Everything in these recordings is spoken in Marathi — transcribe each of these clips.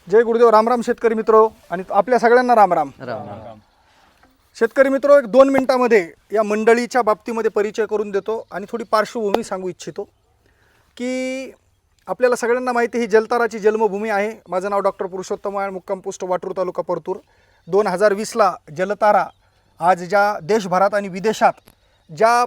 जय गुरुदेव. रामराम शेतकरी मित्र आणि आपल्या सगळ्यांना रामराम. शेतकरी मित्र, एक 2 मिनिटांमध्ये या मंडळीच्या बाबतीमध्ये परिचय करून देतो आणि थोडी पार्श्वभूमी सांगू इच्छितो की आपल्याला सगळ्यांना माहिती ही जलताराची जन्मभूमी आहे. माझं नाव डॉक्टर पुरुषोत्तम आहे, मुक्काम पोस्ट वाटूर, तालुका परतूर. 2020ला जलतारा आज ज्या देशभरात आणि विदेशात ज्या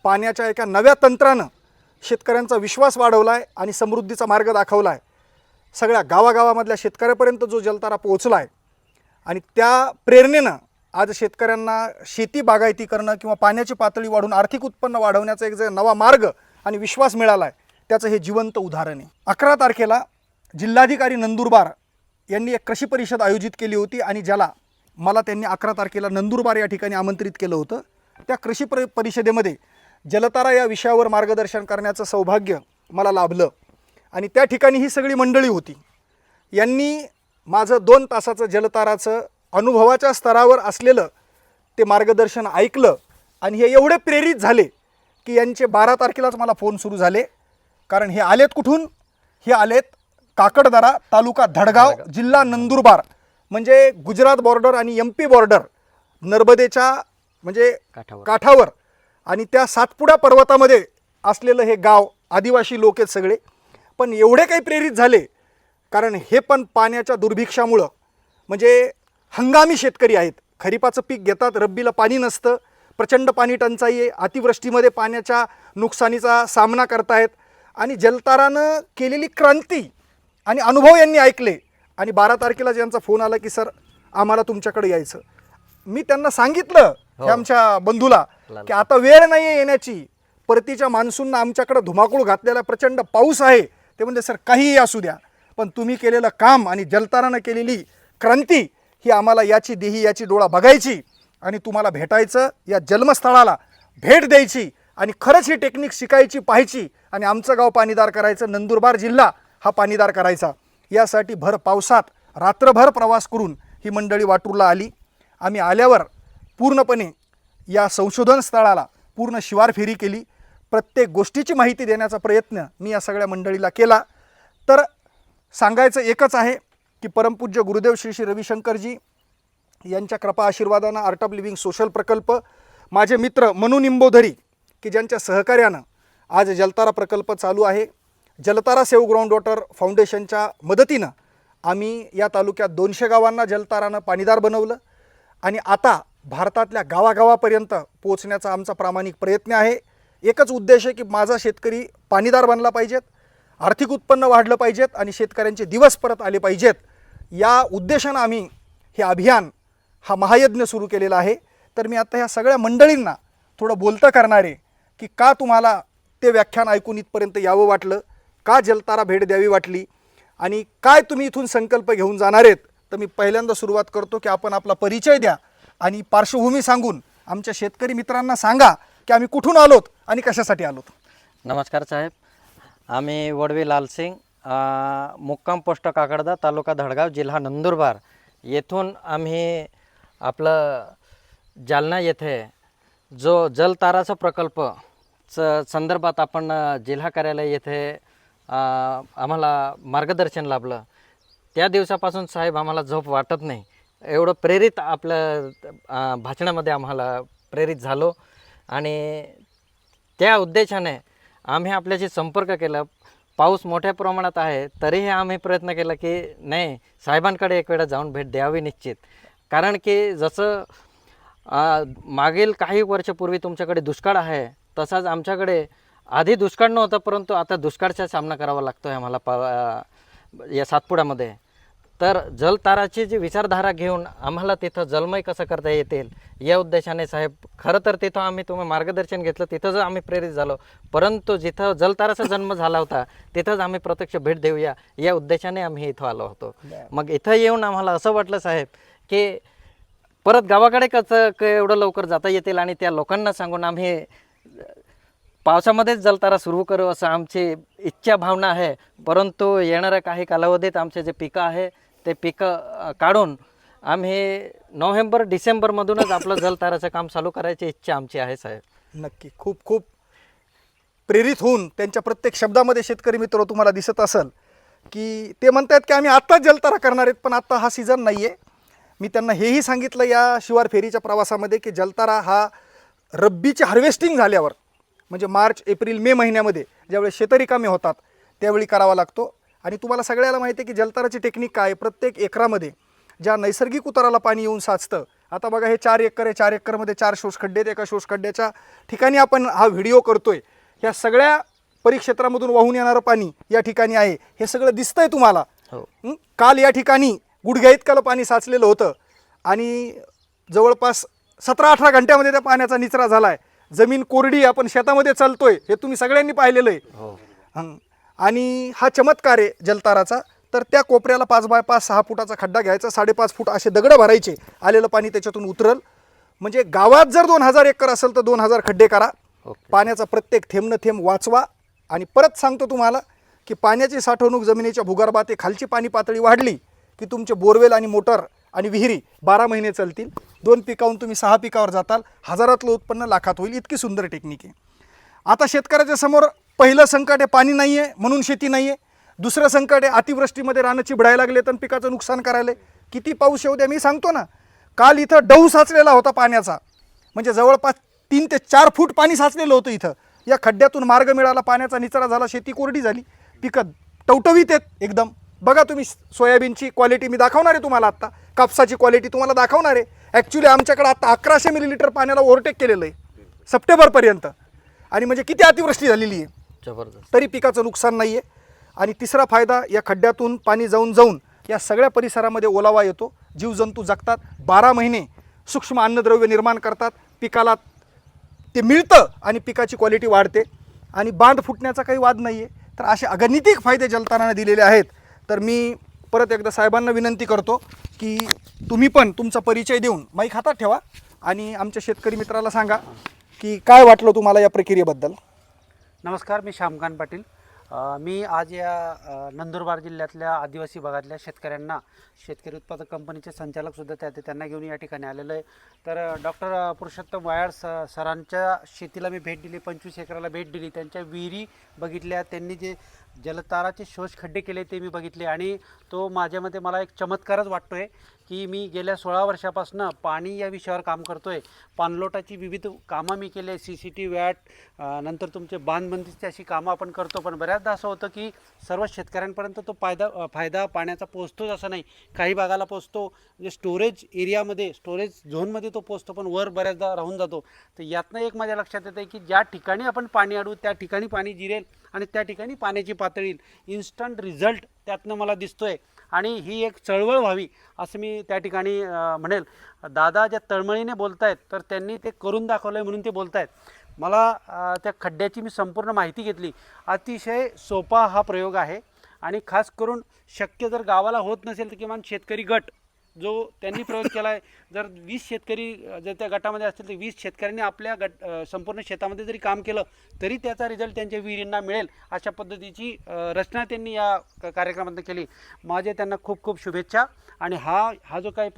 पाण्याच्या एका नव्या तंत्रानं शेतकऱ्यांचा विश्वास वाढवला आहे आणि समृद्धीचा मार्ग दाखवला आहे, सगळ्या गावागावामधल्या शेतकऱ्यापर्यंत जो जलतारा पोहोचला आहे आणि त्या प्रेरणेनं आज शेतकऱ्यांना शेती बागायती करणं किंवा पाण्याची पातळी वाढवून आर्थिक उत्पन्न वाढवण्याचा एक जो नवा मार्ग आणि विश्वास मिळाला आहे, त्याचं हे जिवंत उदाहरण आहे. 11 तारखेला जिल्हाधिकारी नंदुरबार यांनी एक कृषी परिषद आयोजित केली होती आणि ज्याला मला त्यांनी 11 तारखेला नंदुरबार या ठिकाणी आमंत्रित केलं होतं. त्या कृषी परिषदेमध्ये जलतारा या विषयावर मार्गदर्शन करण्याचं सौभाग्य मला लाभलं आणि त्या ठिकाणी ही सगळी मंडळी होती. यांनी माझं 2 तासाचं जलताराचं अनुभवाच्या स्तरावर असलेलं ते मार्गदर्शन ऐकलं आणि हे एवढे प्रेरित झाले की यांचे 12 तारखेलाच मला फोन सुरू झाले. कारण हे आलेत कुठून? हे आलेत काकडदरा, तालुका धडगाव, जिल्हा नंदुरबार, म्हणजे गुजरात बॉर्डर आणि MP बॉर्डर, नर्मदेच्या म्हणजे काठावर आणि त्या सातपुडा पर्वतामध्ये असलेलं हे गाव. आदिवासी लोक आहेत सगळे, पण एवढे काही प्रेरित झाले कारण हे पण पाण्याच्या दुर्भिक्षामुळं म्हणजे हंगामी शेतकरी आहेत. खरीपाचं पीक घेतात, रब्बीला पाणी नसतं, प्रचंड पाणी टंचाई आहे, अतिवृष्टीमध्ये पाण्याच्या नुकसानीचा सामना करतायत आणि जलतारानं केलेली क्रांती आणि अनुभव यांनी ऐकले आणि 12 तारखेला ज्यांचा फोन आला की सर आम्हाला तुमच्याकडे यायचं. मी त्यांना सांगितलं की आमच्या बंधूला की आता वेळ नाही आहे येण्याची, परतीच्या मान्सूननं आमच्याकडे धुमाकूळ घातलेला प्रचंड पाऊस आहे. ते म्हणजे सर काहीही असू द्या, पण तुम्ही केलेलं काम आणि जलतारानं केलेली क्रांती ही आम्हाला याची देही याची डोळा बघायची आणि तुम्हाला भेटायचं, या जन्मस्थळाला भेट द्यायची आणि खरंच ही टेक्निक शिकायची, पाहायची आणि आमचं गाव पाणीदार करायचं, नंदुरबार जिल्हा हा पाणीदार करायचा. यासाठी भर पावसात रात्रभर प्रवास करून ही मंडळी वाटूरला आली. आम्ही आल्यावर पूर्णपणे या संशोधन स्थळाला पूर्ण शिवार फेरी केली. प्रत्येक गोष्टीची माहिती देण्याचा प्रयत्न मी या सगळ्या मंडळीला केला. तर सांगायचं एकच आहे की परमपूज्य गुरुदेव श्री श्री रविशंकरजी यांच्या कृपा आशीर्वादानं आर्ट ऑफ लिव्हिंग सोशल प्रकल्प, माझे मित्र मनू निंबोधरी की ज्यांच्या सहकार्यानं आज जलतारा प्रकल्प चालू आहे. जलतारा सेव्ह ग्राउंड वॉटर फाउंडेशनच्या मदतीनं आम्ही या तालुक्यात 200 गावांना जलतारानं पाणीदार बनवलं आणि आता भारतातल्या गावागावापर्यंत पोहोचण्याचा आमचा प्रामाणिक प्रयत्न आहे. एकच उद्देश आहे की माझा शेतकरी पाणीदार बनला पाहिजेत, आर्थिक उत्पन्न वाढलं पाहिजेत आणि शेतकऱ्यांचे दिवस परत आले पाहिजेत. या उद्देशानं आम्ही हे अभियान, हा महायज्ञ सुरू केलेला आहे. तर मी आता ह्या सगळ्या मंडळींना थोडं बोलतं करणार आहे की का तुम्हाला ते व्याख्यान ऐकून इथपर्यंत यावं वाटलं, का जलतारा भेट द्यावी वाटली आणि काय तुम्ही इथून संकल्प घेऊन जाणार आहेत. तर मी पहिल्यांदा सुरुवात करतो की आपण आपला परिचय द्या आणि पार्श्वभूमी सांगून आमच्या शेतकरी मित्रांना सांगा की आम्ही कुठून आलोत आणि कशासाठी आलोत. नमस्कार साहेब, आम्ही वडवी लालसिंग, मुक्काम पोस्ट काकडदा, तालुका धडगाव, जिल्हा नंदुरबार येथून आम्ही आपलं जालना येथे जो जलताराचा प्रकल्प संदर्भात आपण जिल्हा कार्यालय येथे आम्हाला मार्गदर्शन लाभलं. त्या दिवसापासून साहेब आम्हाला झोप वाटत नाही, एवढं प्रेरित आपल्या भाषणामध्ये आम्हाला प्रेरित झालो आणि त्या उद्देशाने आम्ही आपल्याशी संपर्क केला. पाऊस मोठ्या प्रमाणात आहे तरीही आम्ही प्रयत्न केला की नाही, साहेबांकडे एक वेळा जाऊन भेट द्यावी निश्चित. कारण की जसं मागील काही वर्षापूर्वी तुमच्याकडे दुष्काळ आहे, तसाच आमच्याकडे आधी दुष्काळ नव्हता, परंतु आता दुष्काळाचा सामना करावा लागतो आहे आम्हाला या सातपुड्यामध्ये. तर जलताराची जी विचारधारा घेऊन आम्हाला तिथं जलमय कसं करता येतील या उद्देशाने साहेब, खरं तर तिथं आम्ही तुम्ही मार्गदर्शन घेतलं, तिथंच आम्ही प्रेरित झालो. परंतु जिथं जलताराचा जन्म झाला होता तिथंच आम्ही प्रत्यक्ष भेट देऊया या उद्देशाने आम्ही इथं आलो होतो. मग इथं येऊन आम्हाला असं वाटलं साहेब की परत गावाकडे कसं एवढं लवकर जाता येतील आणि त्या लोकांना सांगून आम्ही पावसामध्येच जलतारा सुरू करू असं आमची इच्छा भावना आहे. परंतु येणाऱ्या काही कालावधीत आमचे जे पिकं आहे ते पिकं काढून आम्ही नोव्हेंबर-डिसेंबरमधूनच आपलं जलताराचं काम चालू करायची इच्छा आमची आहे साहेब. नक्की. खूप खूप प्रेरित होऊन त्यांच्या प्रत्येक शब्दामध्ये शेतकरी मित्र तुम्हाला दिसत असेल की ते म्हणतात की आम्ही आत्ताच जलतारा करणार आहेत, पण आत्ता हा सीझन नाही आहे. मी त्यांना हेही सांगितलं या शिवार फेरीच्या प्रवासामध्ये की जलतारा हा रब्बीची हार्वेस्टिंग झाल्यावर म्हणजे मार्च एप्रिल मे महिन्यामध्ये ज्यावेळी शेतं रिकामे होतात त्यावेळी करावा लागतो. आणि तुम्हाला सगळ्याला माहिती आहे की जलताराची टेक्निक काय आहे. प्रत्येक एकरामध्ये ज्या नैसर्गिक उताराला पाणी येऊन साचतं, आता बघा हे 4 एकर आहे, 4 एकरमध्ये 4 शोषखड्डे आहेत. एका शोषखड्ड्याच्या ठिकाणी आपण हा व्हिडिओ करतोय. ह्या सगळ्या परिक्षेत्रामधून वाहून येणारं पाणी या ठिकाणी आहे, हे सगळं दिसतंय तुम्हाला. हो. काल या ठिकाणी गुडघ्या इतकं पाणी साचलेलं होतं आणि जवळपास 17-18 घंट्यामध्ये त्या पाण्याचा निचरा झाला आहे. जमीन कोरडी, आपण शेतामध्ये चालतोय, हे तुम्ही सगळ्यांनी पाहिलेलं आहे. हो. आणि हा चमत्कार आहे जलताराचा. तर त्या कोपऱ्याला 5 बाय 5 6 फुटाचा खड्डा घ्यायचा, 5.5 फूट असे दगडं भरायचे, आलेलं पाणी त्याच्यातून उतरल. म्हणजे गावात जर 2000 एकर असेल तर 2000 खड्डे करा. ओके. पाण्याचा प्रत्येक थेंब न थेंब वाचवा. आणि परत सांगतो तुम्हाला की पाण्याची साठवणूक जमिनीच्या भूगर्भात आहे, खालची पाणी पातळी वाढली की तुमचे बोरवेल आणि मोटर आणि विहिरी 12 महिने चालतील. 2 पिकावून तुम्ही 6 पिकावर जाताल. हजारातलं उत्पन्न लाखात होईल. इतकी सुंदर टेक्निक आहे. आता शेतकऱ्याच्या समोर पहिलं संकट आहे पाणी नाही आहे म्हणून शेती नाही आहे. दुसरं संकट आहे अतिवृष्टीमध्ये रानं चिबडायला लागले तर पिकाचं नुकसान करायला. किती पाऊस येऊ द्या, मी सांगतो ना, काल इथं डौ साचलेला होता पाण्याचा, म्हणजे जवळपास 3 ते 4 फूट पाणी साचलेलं होतं इथं. या खड्ड्यातून मार्ग मिळाला, पाण्याचा निचरा झाला, शेती कोरडी झाली, पिकं टवटवीत आहेत एकदम. बघा तुम्ही सोयाबीनची क्वालिटी मी दाखवणार आहे तुम्हाला आत्ता, कापसाची क्वालिटी तुम्हाला दाखवणार आहे. ॲक्च्युली आमच्याकडे आता 1100 मिलीलिटर पाण्याला ओव्हरटेक केलेलं आहे सप्टेंबरपर्यंत. आणि म्हणजे किती अतिवृष्टी झालेली आहे, जबरदस्त. तरी पिकाचं नुकसान नाही आहे. आणि तिसरा फायदा, या खड्ड्यातून पाणी जाऊन जाऊन या सगळ्या परिसरामध्ये ओलावा येतो, जीवजंतू जगतात, 12 महिने सूक्ष्म अन्नद्रव्य निर्माण करतात, पिकाला ते मिळतं आणि पिकाची क्वालिटी वाढते. आणि बांध फुटण्याचा काही वाद नाही आहे. तर असे अगणितिक फायदे जलताराने दिलेले आहेत. तर मी परत एकदा साहेबांना विनंती करतो की तुम्ही पण तुमचा परिचय देऊन माईक हातात ठेवा आणि आमच्या शेतकरी मित्राला सांगा की काय वाटलं तुम्हाला या प्रक्रियेबद्दल. नमस्कार, मी श्यामकांत पाटील. मी आज या नंदुरबार जिल्ह्यातल्या आदिवासी भागातल्या शेतकऱ्यांना, शेतकरी उत्पादक कंपनीचे संचालकसुद्धा त्यांना घेऊन या ठिकाणी आलेलो आहे. तर डॉक्टर पुरुषोत्तम वायाड सरांच्या शेतीला मी भेट दिली, 25 एकराला भेट दिली, त्यांच्या विहिरी बघितल्या, त्यांनी जे जलताराचे शोष खड्डे केले ते मी बघितले. आणि तो माझ्यामध्ये मला एक चमत्कारच वाटतो आहे की मी गेल्या 16 वर्षापासून पाणी या विषयावर काम करतो आहे. पाणलोटाची विविध कामं मी केले, CCT वॅट, नंतर तुमचे बांधबंदीची अशी कामं आपण करतो. पण बऱ्याचदा असं होतं की सर्व शेतकऱ्यांपर्यंत तो फायदा पाण्याचा पोचतोच असं नाही. काही भागाला पोचतो, म्हणजे स्टोरेज एरियामध्ये, स्टोरेज झोनमध्ये तो पोचतो, पण वर बऱ्याचदा राहून जातो. तर यातनं एक माझ्या लक्षात येतं की ज्या ठिकाणी आपण पाणी अडवू त्या ठिकाणी पाणी जिरेल आणि त्या ठिकाणी पाण्याची पातळी, इन्स्टंट रिझल्ट त्यातनं मला दिसतो आहे. आणि ही एक चळवळ व्हावी असं मी त्या ठिकाणी म्हणेल. दादा ज्या तळमळीने बोलत आहेत तर त्यांनी ते करून दाखवलं आहे म्हणून ते बोलत आहेत. मला त्या खड्ड्याची मी संपूर्ण माहिती घेतली. अतिशय सोपा हा प्रयोग आहे आणि खास करून शक्य जर गावाला होत नसेल तर किमान शेतकरी गट जो त्यांनी प्रयोग केला आहे, जर 20 शेतकरी जर त्या गटामध्ये असतील तर 20 शेतकऱ्यांनी आपल्या संपूर्ण शेतामध्ये जरी काम केलं तरी त्याचा रिझल्ट त्यांच्या विहिरींना मिळेल. अशा पद्धतीची रचना त्यांनी या कार्यक्रमातून केली. माझे त्यांना खूप खूप शुभेच्छा. आणि हा जो काही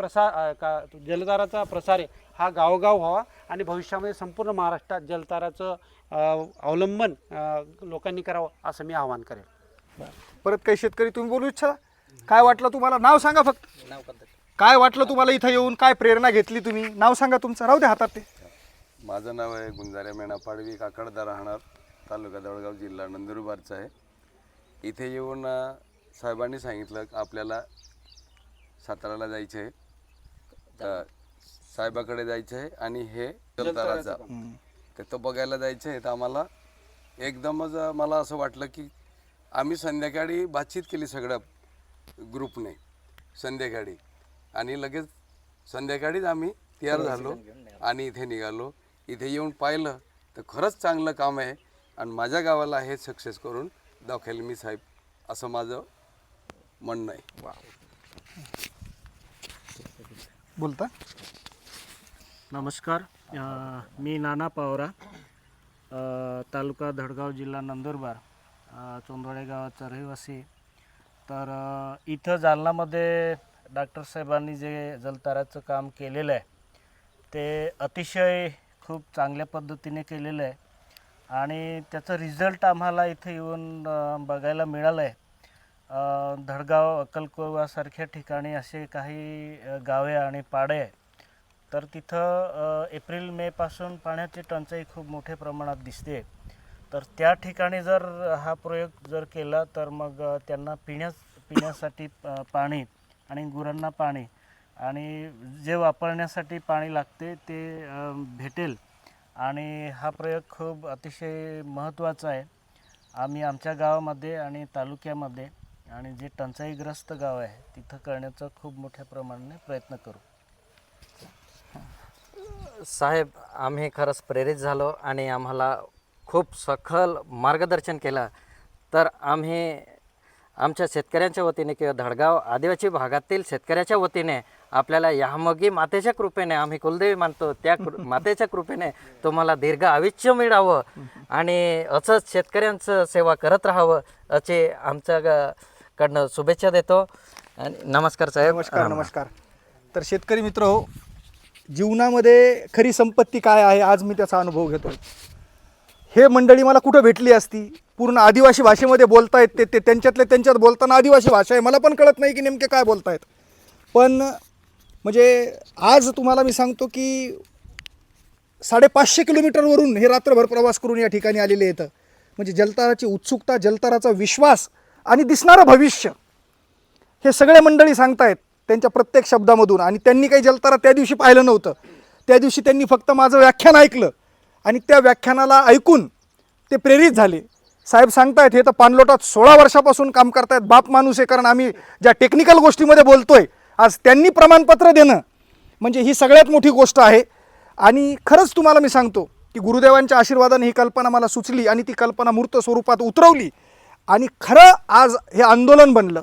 जलताराचा प्रसार आहे हा गावोगाव व्हावा आणि भविष्यामध्ये संपूर्ण महाराष्ट्रात जलताराचं अवलंबन लोकांनी करावं असं मी आवाहन करेन. परत काही शेतकरी तुम्ही बोलू इच्छा, काय वाटलं तुम्हाला? नाव सांगा फक्त. काय वाटलं तुम्हाला इथं येऊन? काय प्रेरणा घेतली तुम्ही? नाव सांगा तुमचं, राहू द्या हातात ते. माझं नाव आहे गुंजारे मेणा पाडवी, काकडदा राहणार, तालुका दळगाव, जिल्हा नंदुरबारचा आहे. इथे येऊन साहेबांनी सांगितलं आपल्याला साताराला जायचं आहे, तर साहेबाकडे जायचं आहे आणि हे जलताराचा तर तो बघायला जायचं आहे. तर आम्हाला एकदमच मला असं वाटलं की आम्ही संध्याकाळी बातचीत केली सगळ्या ग्रुपने संध्याकाळी, आणि लगेच संध्याकाळीच आम्ही तयार झालो आणि इथे निघालो. इथे येऊन पाहिलं तर खरंच चांगलं काम आहे आणि माझ्या गावाला हे सक्सेस करून दाखवेल मी साहेब, असं माझं म्हणणं आहे. बोलता. नमस्कार, मी नाना पावरा, तालुका धडगाव, जिल्हा नंदुरबार, चोंदोळे गावाचा रहिवासी. तर इथं जालनामध्ये डॉक्टर साहेबांनी जे जलताराचं काम केलेलं आहे ते अतिशय खूप चांगल्या पद्धतीने केलेलं आहे आणि त्याचं रिझल्ट आम्हाला इथं येऊन बघायला मिळालं आहे. धडगाव अक्कलकोवासारख्या ठिकाणी असे काही गावे आणि पाडे आहे. तर तिथं एप्रिल मेपासून पाण्याची टंचाई खूप मोठ्या प्रमाणात दिसते. तर त्या ठिकाणी जर हा प्रयोग जर केला तर मग त्यांना पिण्यासाठी पाणी आणि गुरांना पाणी आणि जे वापरण्यासाठी पाणी लागते ते भेटेल. आणि हा प्रयोग खूप अतिशय महत्त्वाचा आहे. आम्ही आमच्या गावामध्ये आणि तालुक्यामध्ये आणि जे टंचाईग्रस्त गाव आहे तिथं करण्याचा खूप मोठ्या प्रमाणाने प्रयत्न करू. साहेब, आम्ही खरंच प्रेरित झालो आणि आम्हाला खूप सखोल मार्गदर्शन केलं. तर आम्ही आमच्या शेतकऱ्यांच्या वतीने किंवा धडगाव आदिवासी भागातील शेतकऱ्याच्या वतीने आपल्याला यामागे मातेच्या कृपेने, आम्ही कुलदेवी मानतो त्या मातेच्या कृपेने तुम्हाला दीर्घ आयुष्य मिळावं आणि असंच शेतकऱ्यांचं सेवा करत राहावं असे आमच्याकडनं शुभेच्छा देतो. आणि नमस्कार साहेब. नमस्कार. नमस्कार. तर शेतकरी मित्र हो, जीवनामध्ये खरी संपत्ती काय आहे आज मी त्याचा अनुभव घेतोय. हे मंडळी मला कुठं भेटली असती, पूर्ण आदिवासी भाषेमध्ये बोलतायत. ते त्यांच्यातले त्यांच्यात बोलताना आदिवासी भाषा आहे, मला पण कळत नाही की नेमके काय बोलतायत. पण म्हणजे आज तुम्हाला मी सांगतो की 550 किलोमीटरवरून हे रात्रभर प्रवास करून या ठिकाणी आलेले आहेत. म्हणजे जलताराची उत्सुकता, जलताराचा विश्वास आणि दिसणारं भविष्य हे सगळे मंडळी सांगतायत त्यांच्या प्रत्येक शब्दामधून. आणि त्यांनी काही जलतारा त्या दिवशी पाहिलं नव्हतं. त्या दिवशी त्यांनी फक्त माझं व्याख्यान ऐकलं आणि त्या व्याख्यानाला ऐकून ते प्रेरित झाले. साहेब सांगतायत हे तर पाणलोटात 16 वर्षापासून काम करतायत. बाप माणूस आहे, कारण आम्ही ज्या टेक्निकल गोष्टीमध्ये बोलतोय आज त्यांनी प्रमाणपत्र देणं म्हणजे ही सगळ्यात मोठी गोष्ट आहे. आणि खरंच तुम्हाला मी सांगतो की गुरुदेवांच्या आशीर्वादाने ही कल्पना मला सुचली आणि ती कल्पना मूर्त स्वरूपात उतरवली आणि खरं आज हे आंदोलन बनलं.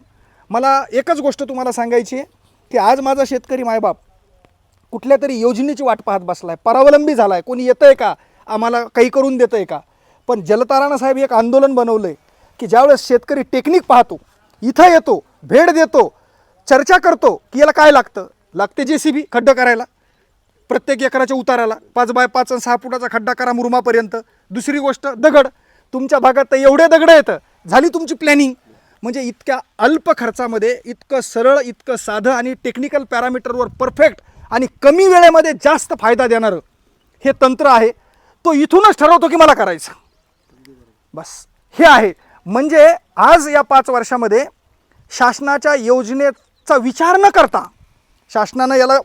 मला एकच गोष्ट तुम्हाला सांगायची आहे की आज माझा शेतकरी मायबाप कुठल्या तरी योजनेची वाट पाहत बसला आहे, परावलंबी झाला आहे. कोणी येतं आहे का, आम्हाला काही करून देतं आहे का. पण जलतारानं साहेब एक आंदोलन बनवलं आहे की ज्यावेळेस शेतकरी टेक्निक पाहतो, इथं येतो, भेट देतो, चर्चा करतो की याला काय लागते JCB खड्डा करायला, प्रत्येक एकराच्या उताराला 5 बाय 5 आणि 6 फुटाचा खड्डा करा मुरुमापर्यंत. दुसरी गोष्ट दगड, तुमच्या भागात तर एवढे दगड येतं, झाली तुमची प्लॅनिंग. म्हणजे इतक्या अल्प खर्चामध्ये इतकं सरळ, इतकं साधं आणि टेक्निकल पॅरामीटरवर परफेक्ट आणि कमी वेळेमध्ये जास्त फायदा देणारं हे तंत्र आहे. तो इथूनच ठरवतो की मला करायचं, बस हे आहे. म्हणजे आज या 5 वर्षामध्ये शासनाच्या योजनेचा विचार न करता शासनानं याला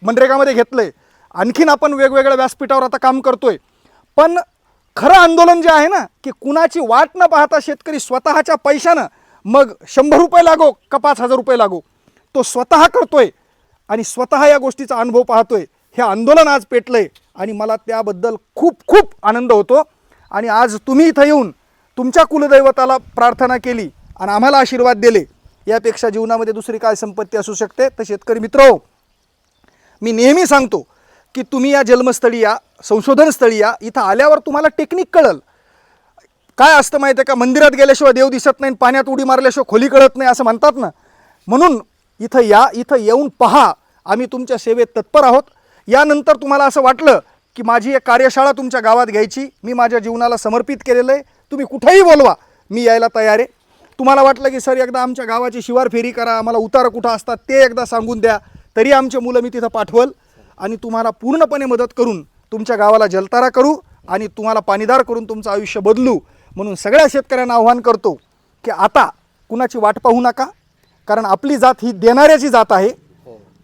मनरेगामध्ये घेतलं आहे. आणखीन आपण वेगवेगळ्या व्यासपीठावर आता काम करतोय. पण खरं आंदोलन जे आहे ना की कुणाची वाट न पाहता शेतकरी स्वतःच्या पैशानं, मग 100 रुपये लागो का 5000 रुपये लागो, तो स्वतः करतोय आणि स्वतः या गोष्टीचा अनुभव पाहतोय. हे आंदोलन आज पेटलंय आणि मला त्याबद्दल खूप खूप आनंद होतो. आणि आज तुम्ही इथं येऊन तुमच्या कुलदैवताला प्रार्थना केली आणि आम्हाला आशीर्वाद दिले, यापेक्षा जीवनामध्ये दुसरी काय संपत्ती असू शकते. तर शेतकरी मित्रहो, मी नेहमी सांगतो की तुम्ही या जन्मस्थळी या, संशोधनस्थळी या. इथं आल्यावर तुम्हाला टेक्निक कळल. काय असतं माहिती आहे का, मंदिरात गेल्याशिवाय देव दिसत नाही, पाण्यात उडी मारल्याशिवाय खोली कळत नाही असं म्हणतात ना. म्हणून इथं या, इथं येऊन पहा. आम्ही तुमच्या सेवेत तत्पर आहोत. यानंतर तुम्हाला असं वाटलं की माझी एक कार्यशाळा तुमच्या गावात घ्यायची, मी माझ्या जीवनाला समर्पित केलेलं आहे, तुम्ही कुठेही बोलवा, मी यायला तयार आहे. तुम्हाला वाटलं की सर एकदा आमच्या गावाची शिवार फेरी करा, आम्हाला उतारं कुठं असतात ते एकदा सांगून द्या, तरी आमचे मुलं मी तिथं पाठवल आणि तुम्हाला पूर्णपणे मदत करून तुमच्या गावाला जलतारा करू आणि तुम्हाला पाणीदार करून तुमचं आयुष्य बदलू. म्हणून सगळ्या शेतकऱ्यांना आव्हान करतो की आता कुणाची वाट पाहू नका, कारण आपली जात ही देणाऱ्याची जात आहे,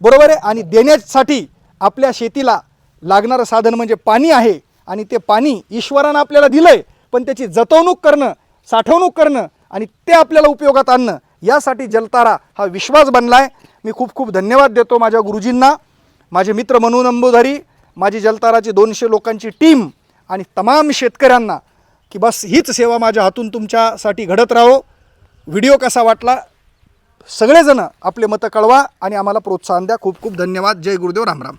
बरोबर आहे. आणि देण्यासाठी आपल्या शेतीला लागणारं साधन म्हणजे पाणी आहे आणि ते पाणी ईश्वरानं आपल्याला दिलं आहे, पण त्याची जतवणूक करणं, साठवणूक करणं आणि ते आपल्याला उपयोगात आणणं, यासाठी जलतारा हा विश्वास बनला आहे. मी खूप खूप धन्यवाद देतो माझ्या गुरुजींना, माझे मित्र मनू नंबूधारी, माझी जलताराची 200 लोकांची टीम आणि तमाम शेतकऱ्यांना की बस हीच सेवा माझ्या हातून तुमच्यासाठी घडत राहो. व्हिडिओ कसा वाटला सगळेजण आपले मतं कळवा आणि आम्हाला प्रोत्साहन द्या. खूप खूप धन्यवाद. जय गुरुदेव. राम राम.